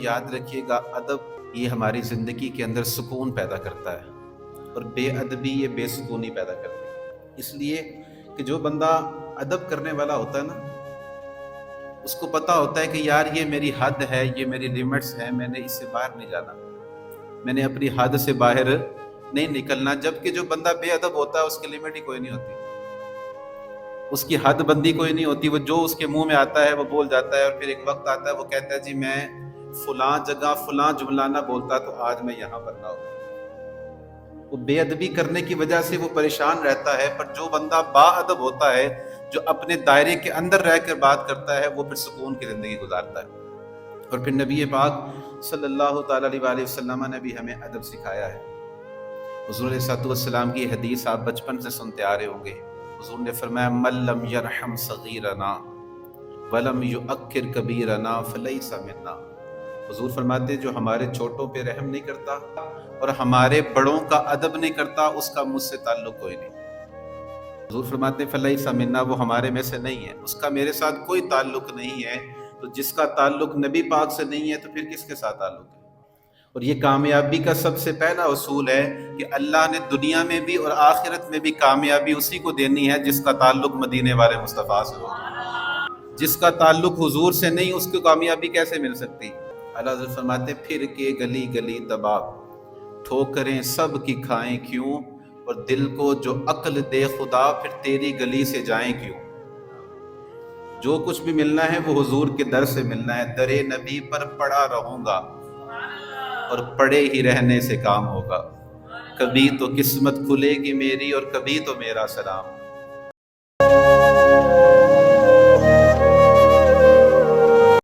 یاد رکھیے گا ادب یہ ہماری زندگی کے اندر سکون پیدا کرتا ہے، اور بے ادبی یہ بے سکونی پیدا کرتی ہے۔ اس لیے کہ جو بندہ ادب کرنے والا ہوتا ہے نا، اس کو پتہ ہوتا ہے کہ یار یہ میری حد ہے، یہ میری لیمٹس ہیں، میں نے اس سے باہر نہیں جانا، میں نے اپنی حد سے باہر نہیں نکلنا۔ جبکہ جو بندہ بے ادب ہوتا ہے اس کی لمٹ ہی کوئی نہیں ہوتی، اس کی حد بندی کوئی نہیں ہوتی، وہ جو اس کے منہ میں آتا ہے وہ بول جاتا ہے، اور پھر ایک وقت آتا ہے وہ کہتا ہے جی میں فلاں جگہ فلاں جملہ نہ بولتا تو آج میں یہاں پر نہ ہوتا۔ وہ بے ادبی کرنے کی وجہ سے وہ پریشان رہتا ہے، پر جو بندہ با ادب ہوتا ہے، جو اپنے دائرے کے اندر رہ کر بات کرتا ہے، وہ پھر سکون کی زندگی گزارتا ہے۔ اور پھر نبی پاک صلی اللہ تعالی علیہ وآلہ وسلم نے بھی ہمیں ادب سکھایا ہے۔ حضور علیہ الصلوۃ والسلام کی حدیث آپ بچپن سے سنتے آ رہے ہوں گے۔ حضور نے فرمایا من لم یرحم صغیرنا ولم یؤکر کبیرنا فلیس منا۔ حضور فرماتے جو ہمارے چھوٹوں پہ رحم نہیں کرتا اور ہمارے بڑوں کا ادب نہیں کرتا، اس کا مجھ سے تعلق کوئی نہیں۔ حضور فرماتے فلیس منا، وہ ہمارے میں سے نہیں ہے، اس کا میرے ساتھ کوئی تعلق نہیں ہے۔ تو جس کا تعلق نبی پاک سے نہیں ہے تو پھر کس کے ساتھ تعلق ہے؟ اور یہ کامیابی کا سب سے پہلا اصول ہے کہ اللہ نے دنیا میں بھی اور آخرت میں بھی کامیابی اسی کو دینی ہے جس کا تعلق مدینے والے مصطفیٰ سے ہو۔ جس کا تعلق حضور سے نہیں، اس کو کامیابی کیسے مل سکتی؟ اللہ حضرت فرماتے پھر کے گلی گلی تباہ، ٹھوکریں سب کی کھائیں کیوں، اور دل کو جو عقل دے خدا پھر تیری گلی سے جائیں کیوں۔ جو کچھ بھی ملنا ہے وہ حضور کے در سے ملنا ہے۔ در نبی پر پڑا رہوں گا اور پڑے ہی رہنے سے کام ہوگا، کبھی تو قسمت کھلے گی میری اور کبھی تو میرا سلام۔